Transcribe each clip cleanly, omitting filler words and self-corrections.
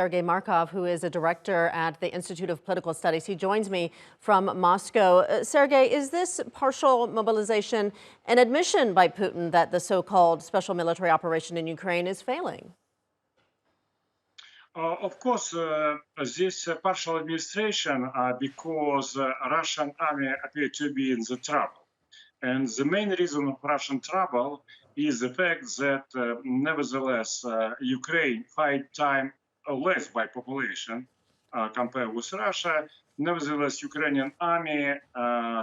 Sergey Markov, who is a director at the Institute of Political Studies. He joins me from Moscow. Sergey, is this partial mobilization an admission by Putin that the so-called special military operation in Ukraine is failing? Of course, this partial administration because Russian army appear to be in the trouble. And the main reason of Russian trouble is the fact that, nevertheless, Ukraine 5 times less by population compared with Russia. Nevertheless, Ukrainian army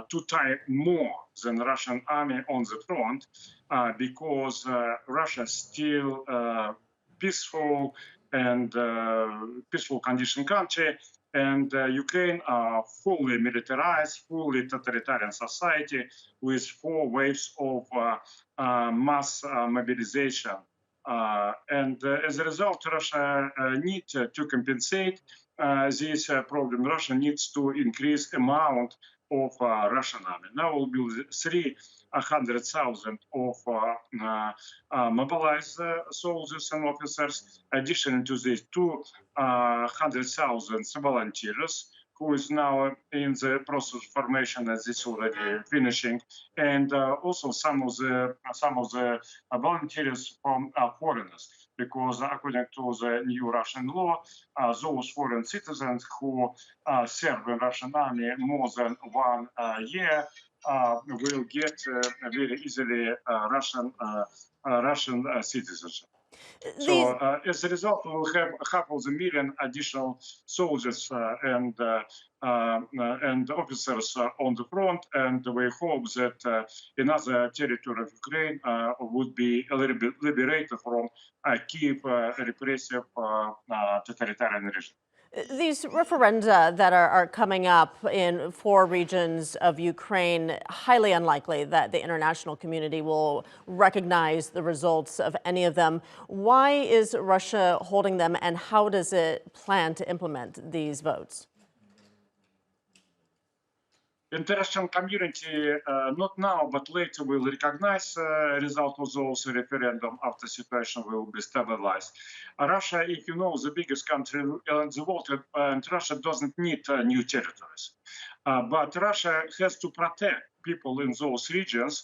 2 times more than Russian army on the front because Russia is still peaceful and peaceful condition country, and Ukraine are fully militarized, fully totalitarian society with 4 waves of mass mobilization. And as a result, Russia needs to compensate this problem. Russia needs to increase amount of Russian army. Now will be 300,000 of mobilized soldiers and officers. Addition to this, 200,000 volunteers, who is now in the process of formation, as it's already finishing, and also some of the volunteers from foreigners, because according to the new Russian law, those foreign citizens who serve in Russian army more than 1 year will get very easily Russian citizenship. So as a result, we will have 500,000 additional soldiers and officers on the front, and we hope that another territory of Ukraine would be a little bit liberated from Kiev repressive totalitarian regime. These referenda that are coming up in 4 regions of Ukraine, highly unlikely that the international community will recognize the results of any of them. Why is Russia holding them, and how does it plan to implement these votes? International community, not now, but later, will recognize result of those referendum after situation will be stabilized. Russia, if you know, the biggest country in the world, and Russia doesn't need new territories. But Russia has to protect people in those regions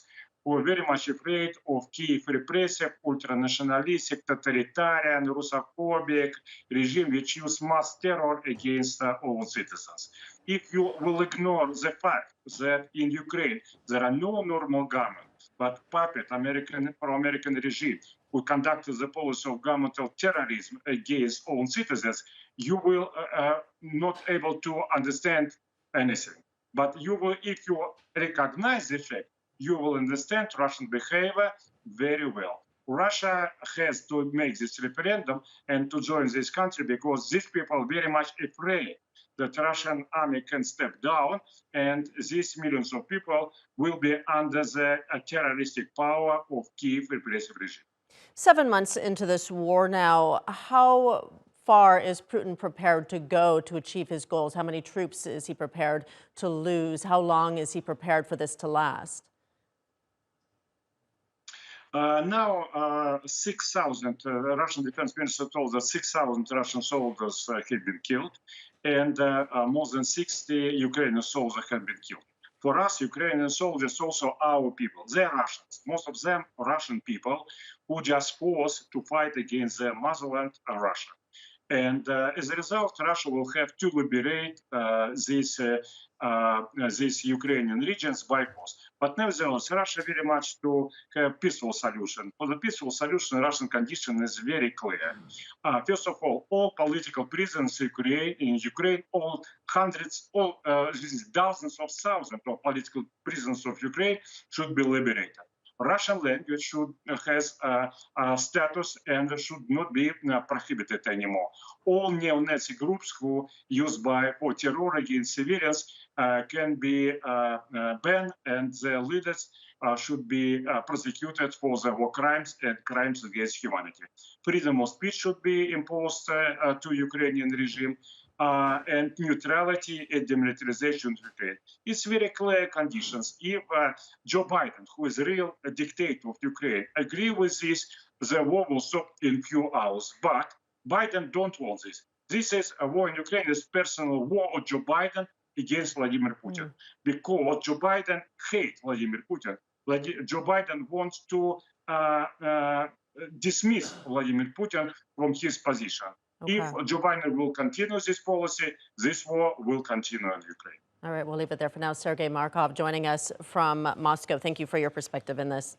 who are very much afraid of Kiev repressive, ultranationalistic, totalitarian, Russophobic regime which use mass terror against all citizens. If you will ignore the fact that in Ukraine there are no normal government, but puppet pro-American regime who conducted the policy of governmental terrorism against own citizens, you will not able to understand anything. But you will, if you recognize the fact, you will understand Russian behavior very well. Russia has to make this referendum and to join this country because these people are very much afraid that Russian army can step down, and these millions of people will be under the terroristic power of Kiev repressive regime. 7 months into this war now, how far is Putin prepared to go to achieve his goals? How many troops is he prepared to lose? How long is he prepared for this to last? Now, 6,000 Russian defense minister told us 6,000 Russian soldiers had been killed, and more than 60 Ukrainian soldiers had been killed. For us, Ukrainian soldiers also our people. They're Russians. Most of them Russian people who just forced to fight against their motherland, Russia. And as a result, Russia will have to liberate these Ukrainian regions by force. But nevertheless, Russia very much to have peaceful solution. For the peaceful solution, Russian condition is very clear. First of all political prisoners in Ukraine, all dozens of thousands of political prisoners of Ukraine should be liberated. Russian language has status and should not be prohibited anymore. All neo-Nazi groups who used for terror against civilians can be banned, and their leaders should be prosecuted for their war crimes and crimes against humanity. Freedom of speech should be imposed to Ukrainian regime. And neutrality and demilitarization of Ukraine. It's very clear conditions. If Joe Biden, who is a real dictator of Ukraine, agree with this, the war will stop in few hours. But Biden don't want this. This is a war in Ukraine is personal war of Joe Biden against Vladimir Putin because Joe Biden hates Vladimir Putin. Joe Biden wants to dismiss Vladimir Putin from his position. If Okay. Joe Biden will continue this policy, this war will continue in Ukraine. All right, we'll leave it there for now. Sergey Markov joining us from Moscow. Thank you for your perspective in this.